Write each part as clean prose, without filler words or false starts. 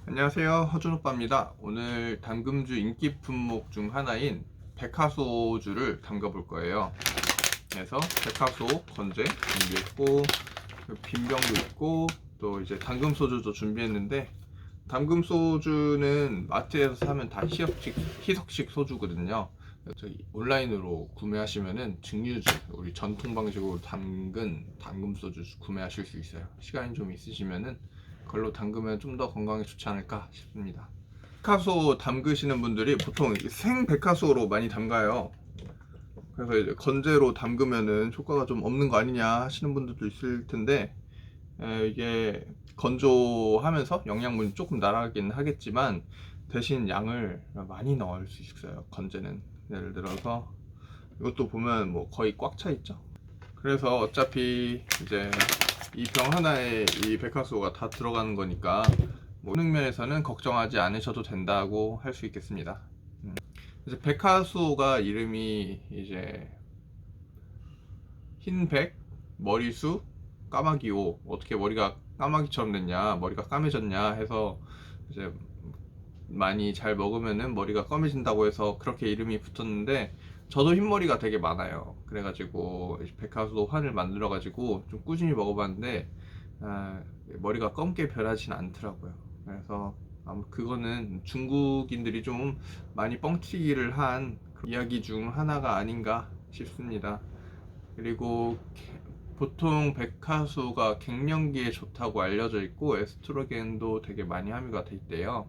안녕하세요, 허준오빠입니다. 오늘 담금주 인기 품목 중 하나인 백화소주를 담가 볼 거예요. 그래서 백화소 건재 준비했고, 빈병도 있고, 또 이제 담금소주도 준비했는데, 담금소주는 마트에서 사면 다 희석식 소주거든요. 저기 온라인으로 구매하시면은 증류주, 우리 전통 방식으로 담근 담금소주 구매하실 수 있어요. 시간이 좀 있으시면은 그걸로 담그면 좀 더 건강에 좋지 않을까 싶습니다. 백화소 담그시는 분들이 보통 생 백화소로 많이 담가요. 그래서 이제 건재로 담그면은 효과가 좀 없는 거 아니냐 하시는 분들도 있을 텐데, 이게 건조하면서 영양분이 조금 날아가긴 하겠지만 대신 양을 많이 넣을 수 있어요. 건재는 예를 들어서 이것도 보면 뭐 거의 꽉 차 있죠. 그래서 어차피 이제 이 병 하나에 이 백화수가 다 들어가는 거니까 뭐 효능면에서는 걱정하지 않으셔도 된다고 할 수 있겠습니다. 이제 백화수가 이름이 이제 흰백, 머리수, 까마귀오. 어떻게 머리가 까마귀처럼 됐냐, 머리가 까매졌냐 해서 이제 많이 잘 먹으면은 머리가 검해진다고 해서 그렇게 이름이 붙었는데, 저도 흰머리가 되게 많아요. 그래가지고 백화수 환을 만들어가지고 좀 꾸준히 먹어봤는데, 머리가 검게 변하진 않더라고요. 그래서 아마 그거는 중국인들이 좀 많이 뻥튀기를 한 이야기 중 하나가 아닌가 싶습니다. 그리고 보통 백화수가 갱년기에 좋다고 알려져 있고 에스트로겐도 되게 많이 함유가 돼 있대요.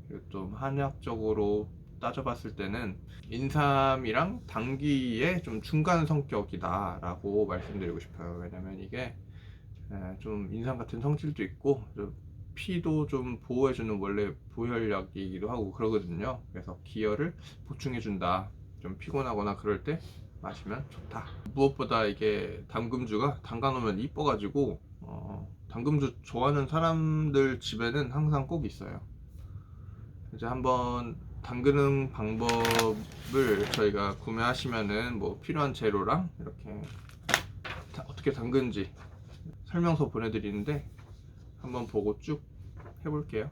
그리고 좀 한의학적으로 따져봤을 때는 인삼이랑 당귀의 좀 중간 성격이다 라고 말씀드리고 싶어요. 왜냐면 이게 좀 인삼 같은 성질도 있고 좀 피도 좀 보호해주는 원래 보혈약이기도 하고 그러거든요. 그래서 기혈을 보충해준다. 좀 피곤하거나 그럴 때 마시면 좋다. 무엇보다 이게 담금주가 담가놓으면 이뻐가지고 담금주 좋아하는 사람들 집에는 항상 꼭 있어요. 이제 한번 담그는 방법을 저희가 구매하시면은 뭐 필요한 재료랑 이렇게 어떻게 담그는지 설명서 보내드리는데 한번 보고 쭉 해볼게요.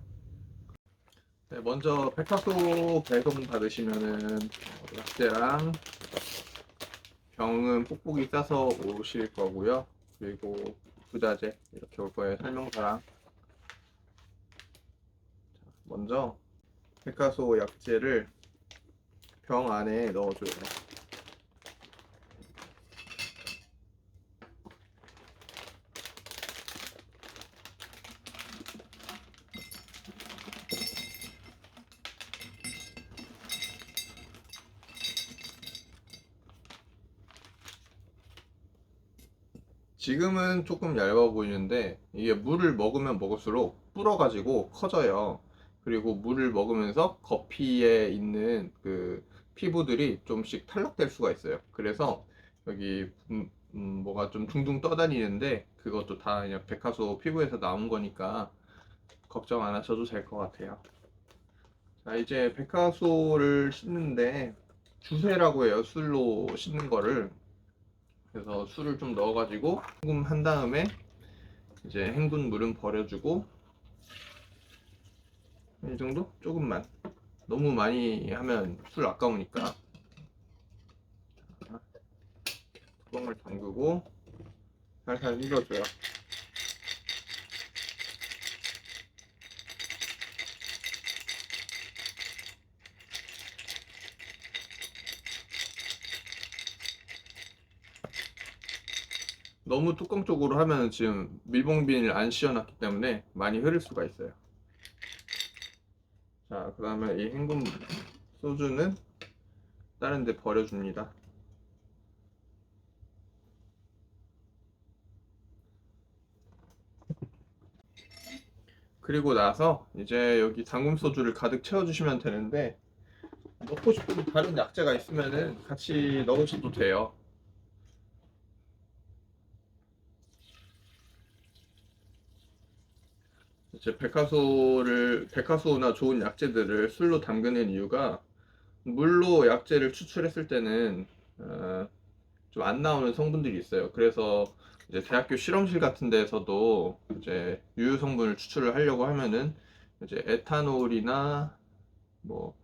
네, 먼저 백화소 배송 받으시면은 약재랑 병은 뽁뽁이 싸서 오실 거고요. 그리고 부자재 이렇게 올 거예요. 설명서랑. 먼저 백화소 약재를 병 안에 넣어줘요. 지금은 조금 얇아 보이는데 이게 물을 먹으면 먹을수록 불어가지고 커져요. 그리고 물을 먹으면서 겉피에 있는 그 피부들이 좀씩 탈락될 수가 있어요. 그래서 여기 뭐가 좀 둥둥 떠다니는데 그것도 다 그냥 백화소 피부에서 나온 거니까 걱정 안 하셔도 될 것 같아요. 자, 이제 백화소를 씻는데 주세라고 해요. 술로 씻는 거를. 그래서 술을 좀 넣어가지고 헹굼한 다음에 이제 헹군 물은 버려주고, 이 정도? 조금만. 너무 많이 하면 술 아까우니까 뚜껑을 잠그고 살살 흔들어줘요. 너무 뚜껑 쪽으로 하면 지금 밀봉비닐 안 씌워놨기 때문에 많이 흐를 수가 있어요. 자, 그 다음에 이 헹군 소주는 다른 데 버려줍니다. 그리고 나서 이제 여기 담금 소주를 가득 채워주시면 되는데, 넣고 싶은 다른 약재가 있으면은 같이 넣으셔도 돼요. 이제 백화소나 좋은 약재들을 술로 담그는 이유가, 물로 약재를 추출했을 때는 좀 안 나오는 성분들이 있어요. 그래서 이제 대학교 실험실 같은 데에서도 이제 유효 성분을 추출을 하려고 하면은 이제 에탄올이나 뭐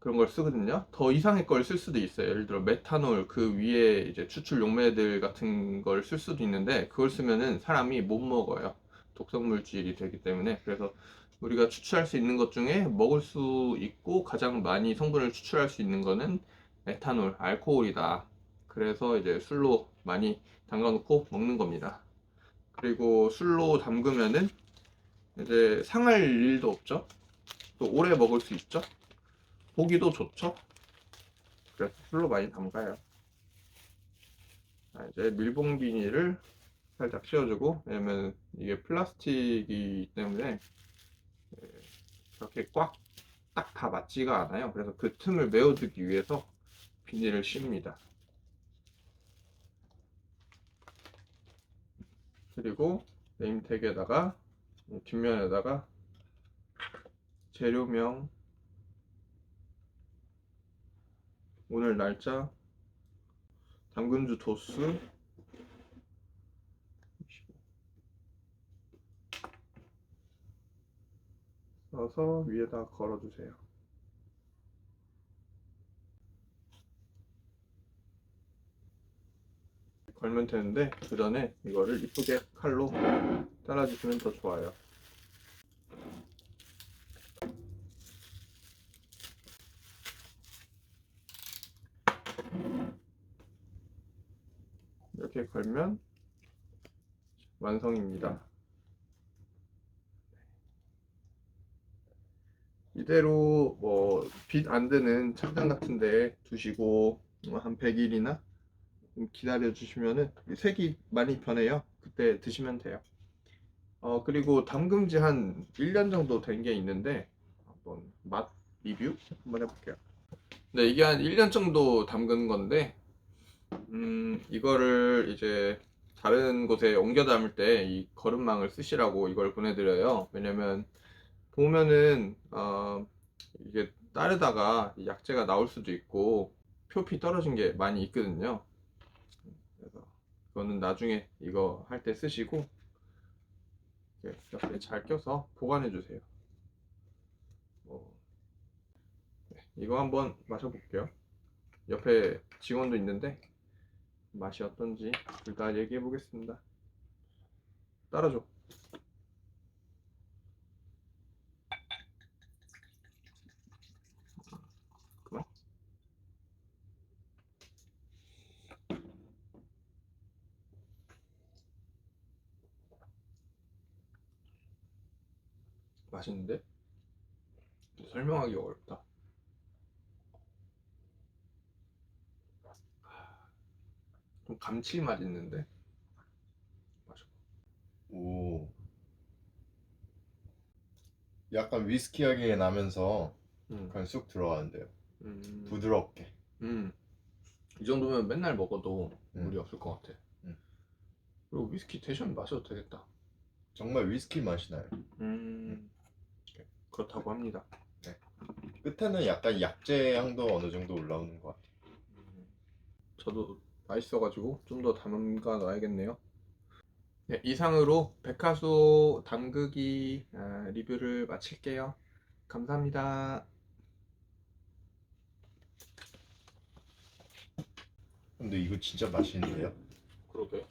그런 걸 쓰거든요. 더 이상의 걸 쓸 수도 있어요. 예를 들어 메탄올 그 위에 이제 추출 용매들 같은 걸 쓸 수도 있는데 그걸 쓰면은 사람이 못 먹어요. 독성 물질이 되기 때문에. 그래서 우리가 추출할 수 있는 것 중에 먹을 수 있고 가장 많이 성분을 추출할 수 있는 거는 에탄올, 알코올이다. 그래서 이제 술로 많이 담가 놓고 먹는 겁니다. 그리고 술로 담그면은 이제 상할 일도 없죠. 또 오래 먹을 수 있죠. 보기도 좋죠. 그래서 술로 많이 담가요. 자, 이제 밀봉 비닐을 살짝 씌워주고, 왜냐면 이게 플라스틱이기 때문에 그렇게 꽉 딱 다 맞지가 않아요. 그래서 그 틈을 메워두기 위해서 비닐을 씌웁니다. 그리고 네임택에다가 뒷면에다가 재료명, 오늘 날짜, 담근주 도수 써서 위에다 걸어주세요. 걸면 되는데 그 전에 이거를 이쁘게 칼로 잘라주시면 더 좋아요. 이렇게 걸면 완성입니다. 이대로 뭐 빛 안 드는 창장 같은 데 두시고 한 100일이나 기다려 주시면은 색이 많이 변해요. 그때 드시면 돼요. 그리고 담금지 한 1년 정도 된 게 있는데 한번 맛 리뷰 한번 해볼게요. 네, 이게 한 1년 정도 담근 건데 이거를 이제 다른 곳에 옮겨 담을 때 이 거름망을 쓰시라고 이걸 보내드려요. 왜냐면 보면은 이게 따르다가 약재가 나올 수도 있고 표피 떨어진 게 많이 있거든요. 그래서 이거는 나중에 이거 할 때 쓰시고 이렇게 옆에 잘 껴서 보관해 주세요. 네, 이거 한번 마셔볼게요. 옆에 직원도 있는데 맛이 어떤지 둘 다 얘기해 보겠습니다. 따라줘. 그만. 맛있는데? 설명하기 어렵다. 좀 감칠맛 있는데? 마셔. 오, 약간 위스키하게 나면서 음, 그냥 쑥 들어가는데요. 음, 부드럽게. 음. 이 정도면 맨날 먹어도 음, 무리 없을 것 같아. 음. 그리고 위스키 대신 마셔도 되겠다. 정말 위스키 맛이 나요. 음. 음, 그렇다고 합니다. 네. 끝에는 약간 약재 향도 어느 정도 올라오는 것 같아요. 저도 맛있어가지고 좀 더 담가 놔야겠네요. 네, 이상으로 백화소 담그기 리뷰를 마칠게요. 감사합니다. 근데 이거 진짜 맛있는데요? 그러게.